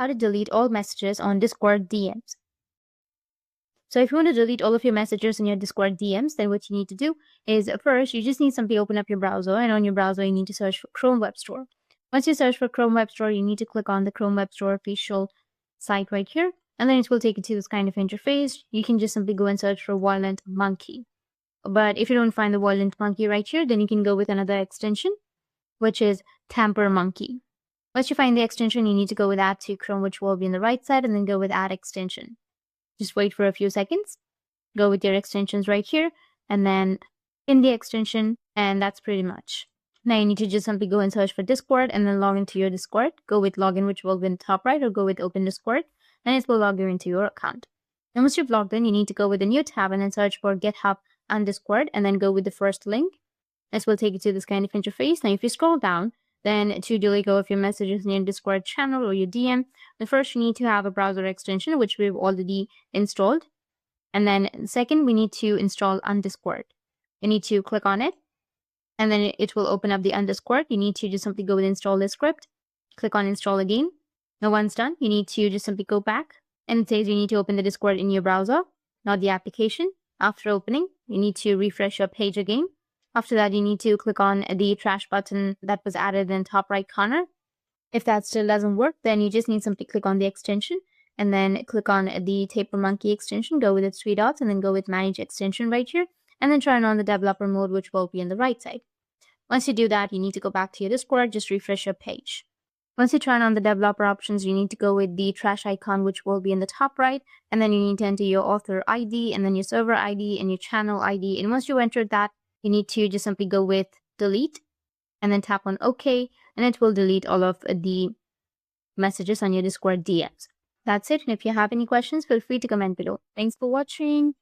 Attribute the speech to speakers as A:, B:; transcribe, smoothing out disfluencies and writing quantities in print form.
A: how to delete all messages on Discord DMs. So if you want to delete all of your messages in your Discord DMs, then what you need to do is first, you just need simply open up your browser, and on your browser, you need to search for Chrome Web Store. Once you search for Chrome Web Store, you need to click on the Chrome Web Store official site right here, and then it will take you to this kind of interface. You can just simply go and search for Violent Monkey. But if you don't find the Violent Monkey right here, then you can go with another extension, which is Tamper Monkey. Once you find the extension, you need to go with Add to Chrome, which will be on the right side, and then go with Add Extension. Just wait for a few seconds, go with your extensions right here, and then in the extension, and that's pretty much. Now you need to just simply go and search for Discord and then log into your Discord. Go with login, which will be in the top right, or go with open Discord, and it will log you into your account. And once you've logged in, you need to go with a new tab and then search for GitHub and Discord, and then go with the first link. This will take you to this kind of interface. Now if you scroll down, then to delete all of your messages in your Discord channel or your DM, then first you need to have a browser extension, which we've already installed. And then second, we need to install Undiscord. You need to click on it, and then it will open up the Undiscord. You need to just simply go with install this script, click on install again. Now once done, you need to just simply go back, and it says you need to open the Discord in your browser, not the application. After opening, you need to refresh your page again. After that, you need to click on the trash button that was added in the top right corner. If that still doesn't work, then you just need to simply click on the extension and then click on the Tamper Monkey extension, go with its three dots, and then go with manage extension right here, and then turn on the developer mode, which will be on the right side. Once you do that, you need to go back to your Discord, just refresh your page. Once you turn on the developer options, you need to go with the trash icon, which will be in the top right, and then you need to enter your author ID and then your server ID and your channel ID. And once you enter that, you need to just simply go with delete and then tap on OK, and it will delete all of the messages on your Discord DMs. That's it. And if you have any questions, feel free to comment below. Thanks for watching.